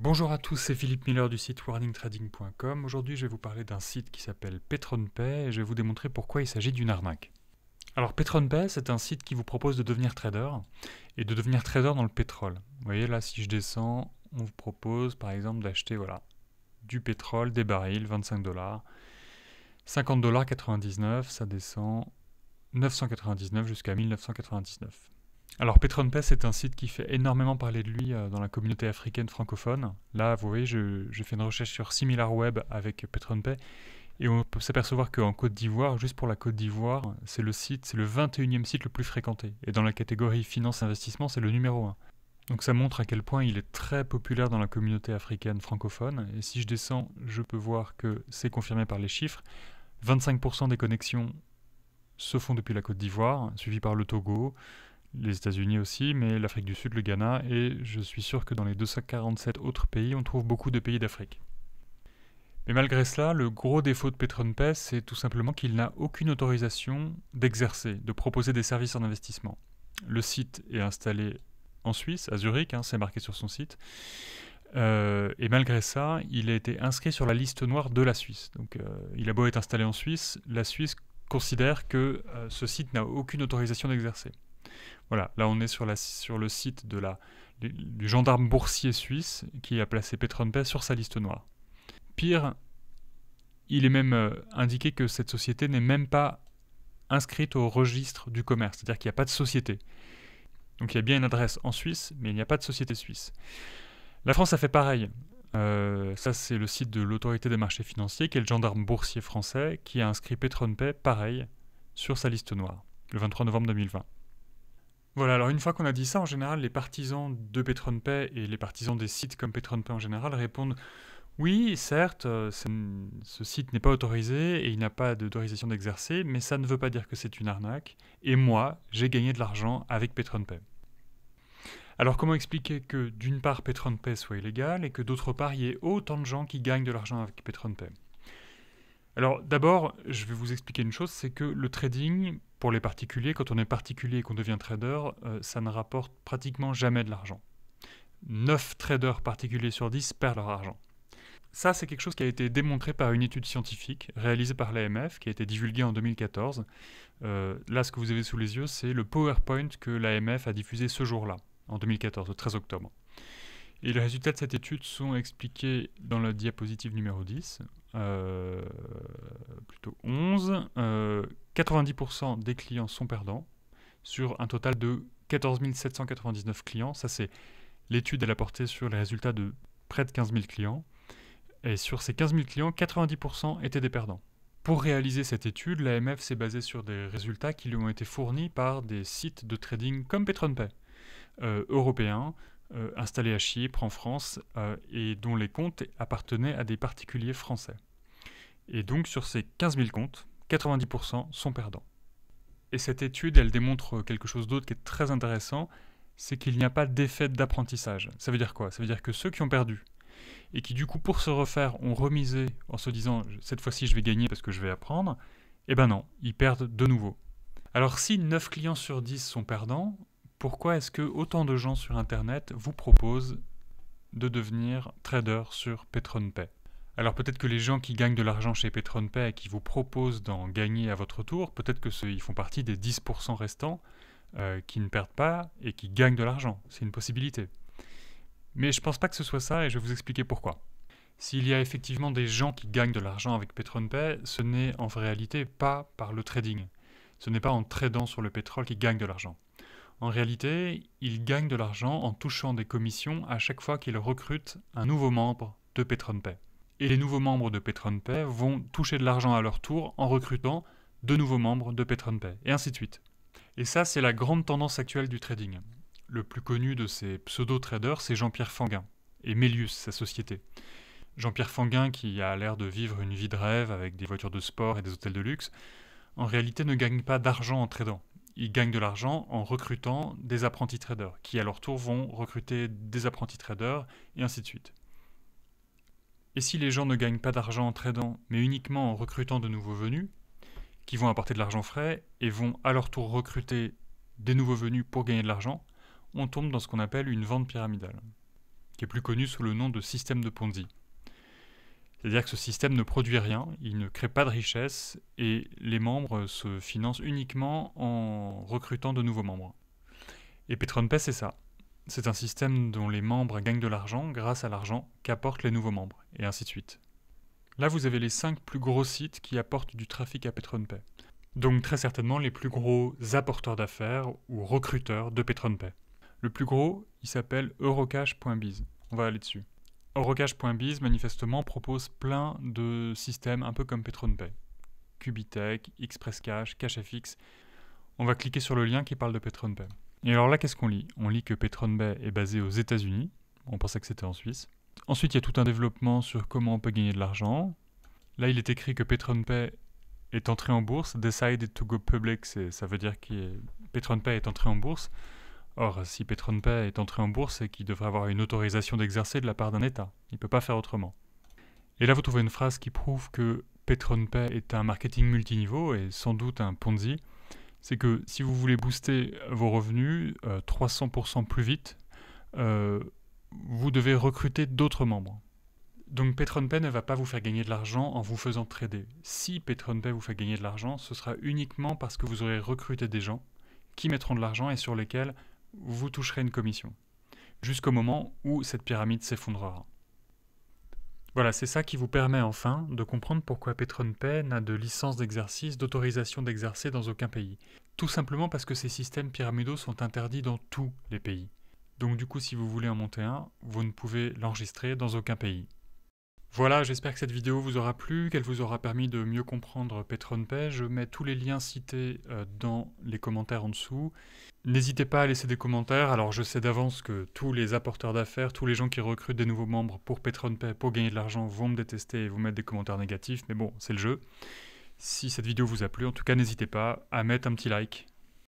Bonjour à tous, c'est Philippe Miller du site warningtrading.com. Aujourd'hui, je vais vous parler d'un site qui s'appelle PetronPay et je vais vous démontrer pourquoi il s'agit d'une arnaque. Alors, PetronPay, c'est un site qui vous propose de devenir trader et de devenir trader dans le pétrole. Vous voyez là, si je descends, on vous propose par exemple d'acheter du pétrole, des barils, 25 $, 50 $ 99, ça descend 999 jusqu'à 1999. Alors PetronPay, c'est un site qui fait énormément parler de lui dans la communauté africaine francophone. Là, vous voyez, j'ai fait une recherche sur SimilarWeb avec PetronPay et on peut s'apercevoir qu'en Côte d'Ivoire, juste pour la Côte d'Ivoire, c'est le 21e site le plus fréquenté. Et dans la catégorie finance-investissement, c'est le numéro 1. Donc ça montre à quel point il est très populaire dans la communauté africaine francophone. Et si je descends, je peux voir que c'est confirmé par les chiffres. 25% des connexions se font depuis la Côte d'Ivoire, suivi par le Togo, les États-Unis aussi, mais l'Afrique du Sud, le Ghana, et je suis sûr que dans les 247 autres pays, on trouve beaucoup de pays d'Afrique. Mais malgré cela, le gros défaut de PetronPay, c'est tout simplement qu'il n'a aucune autorisation d'exercer, de proposer des services en investissement. Le site est installé en Suisse, à Zurich, c'est marqué sur son site, et malgré ça, il a été inscrit sur la liste noire de la Suisse. Donc il a beau être installé en Suisse, la Suisse considère que ce site n'a aucune autorisation d'exercer. Voilà, là on est sur le site du gendarme boursier suisse qui a placé PetronPay sur sa liste noire. Pire, il est même indiqué que cette société n'est même pas inscrite au registre du commerce, c'est-à-dire qu'il n'y a pas de société. Donc il y a bien une adresse en Suisse, mais il n'y a pas de société suisse. La France a fait pareil. Ça c'est le site de l'autorité des marchés financiers, qui est le gendarme boursier français, qui a inscrit PetronPay pareil sur sa liste noire, le 23 novembre 2020. Voilà, alors une fois qu'on a dit ça, en général, les partisans de PetronPay et les partisans des sites comme PetronPay en général répondent oui, certes, ce site n'est pas autorisé et il n'a pas d'autorisation d'exercer, mais ça ne veut pas dire que c'est une arnaque. Et moi, j'ai gagné de l'argent avec PetronPay. Alors comment expliquer que d'une part PetronPay soit illégal et que d'autre part il y ait autant de gens qui gagnent de l'argent avec PetronPay? Alors d'abord, je vais vous expliquer une chose, c'est que le trading, pour les particuliers, quand on est particulier et qu'on devient trader, ça ne rapporte pratiquement jamais de l'argent. 9 traders particuliers sur 10 perdent leur argent. Ça, c'est quelque chose qui a été démontré par une étude scientifique réalisée par l'AMF, qui a été divulguée en 2014. Là, ce que vous avez sous les yeux, c'est le PowerPoint que l'AMF a diffusé ce jour-là, en 2014, le 13 octobre. Et les résultats de cette étude sont expliqués dans la diapositive numéro 10, plutôt 11. 90% des clients sont perdants, sur un total de 14 799 clients. Ça, c'est l'étude, elle a porté sur les résultats de près de 15 000 clients. Et sur ces 15 000 clients, 90% étaient des perdants. Pour réaliser cette étude, l'AMF s'est basée sur des résultats qui lui ont été fournis par des sites de trading comme PetronPay, européens, installés à Chypre, en France, et dont les comptes appartenaient à des particuliers français. Et donc sur ces 15 000 comptes, 90% sont perdants. Et cette étude, elle démontre quelque chose d'autre qui est très intéressant, c'est qu'il n'y a pas d'effet d'apprentissage. Ça veut dire quoi? Ça veut dire que ceux qui ont perdu, et qui du coup pour se refaire ont remisé en se disant cette fois-ci je vais gagner parce que je vais apprendre, eh ben non, ils perdent de nouveau. Alors si 9 clients sur 10 sont perdants, pourquoi est-ce que autant de gens sur internet vous proposent de devenir trader sur PetronPay? Alors peut-être que les gens qui gagnent de l'argent chez PetronPay et qui vous proposent d'en gagner à votre tour, peut-être qu'ils font partie des 10% restants qui ne perdent pas et qui gagnent de l'argent. C'est une possibilité. Mais je pense pas que ce soit ça et je vais vous expliquer pourquoi. S'il y a effectivement des gens qui gagnent de l'argent avec PetronPay, ce n'est en réalité pas par le trading. Ce n'est pas en tradant sur le pétrole qu'ils gagnent de l'argent. En réalité, ils gagnent de l'argent en touchant des commissions à chaque fois qu'ils recrutent un nouveau membre de PetronPay. Et les nouveaux membres de PetronPay vont toucher de l'argent à leur tour en recrutant de nouveaux membres de PetronPay, et ainsi de suite. Et ça, c'est la grande tendance actuelle du trading. Le plus connu de ces pseudo-traders, c'est Jean-Pierre Fanguin, et Melius, sa société. Jean-Pierre Fanguin, qui a l'air de vivre une vie de rêve avec des voitures de sport et des hôtels de luxe, en réalité ne gagne pas d'argent en tradant. Il gagne de l'argent en recrutant des apprentis traders, qui à leur tour vont recruter des apprentis traders, et ainsi de suite. Et si les gens ne gagnent pas d'argent en tradant, mais uniquement en recrutant de nouveaux venus, qui vont apporter de l'argent frais, et vont à leur tour recruter des nouveaux venus pour gagner de l'argent, on tombe dans ce qu'on appelle une vente pyramidale. qui est plus connu sous le nom de système de Ponzi. C'est-à-dire que ce système ne produit rien, il ne crée pas de richesse et les membres se financent uniquement en recrutant de nouveaux membres. Et PatronPay, c'est ça. C'est un système dont les membres gagnent de l'argent grâce à l'argent qu'apportent les nouveaux membres, et ainsi de suite. Là, vous avez les 5 plus gros sites qui apportent du trafic à PatronPay. Donc très certainement les plus gros apporteurs d'affaires ou recruteurs de PatronPay. Le plus gros, il s'appelle Eurocash.biz. On va aller dessus. Eurocash.biz, manifestement, propose plein de systèmes un peu comme PatronPay. Qubitech, ExpressCash, CashFX. On va cliquer sur le lien qui parle de PatronPay. Et alors là, qu'est-ce qu'on lit? On lit que PatronPay est basé aux États-Unis. On pensait que c'était en Suisse. Ensuite, il y a tout un développement sur comment on peut gagner de l'argent. Là, il est écrit que PatronPay est entré en bourse. Decided to go public, ça veut dire que PatronPay est entré en bourse. Or, si PatronPay est entré en bourse, c'est qu'il devrait avoir une autorisation d'exercer de la part d'un État. Il ne peut pas faire autrement. Et là, vous trouvez une phrase qui prouve que PatronPay est un marketing multiniveau et sans doute un Ponzi. C'est que si vous voulez booster vos revenus 300% plus vite, vous devez recruter d'autres membres. Donc PatronPay ne va pas vous faire gagner de l'argent en vous faisant trader. Si PatronPay vous fait gagner de l'argent, ce sera uniquement parce que vous aurez recruté des gens qui mettront de l'argent et sur lesquels vous toucherez une commission. Jusqu'au moment où cette pyramide s'effondrera. Voilà, c'est ça qui vous permet enfin de comprendre pourquoi PatronPay n'a de licence d'exercice, d'autorisation d'exercer dans aucun pays. Tout simplement parce que ces systèmes pyramidaux sont interdits dans tous les pays. Donc du coup, si vous voulez en monter un, vous ne pouvez l'enregistrer dans aucun pays. Voilà, j'espère que cette vidéo vous aura plu, qu'elle vous aura permis de mieux comprendre PatronPay. Je mets tous les liens cités dans les commentaires en dessous. N'hésitez pas à laisser des commentaires. Alors je sais d'avance que tous les apporteurs d'affaires, tous les gens qui recrutent des nouveaux membres pour PatronPay, pour gagner de l'argent, vont me détester et vous mettre des commentaires négatifs. Mais bon, c'est le jeu. Si cette vidéo vous a plu, en tout cas, n'hésitez pas à mettre un petit like.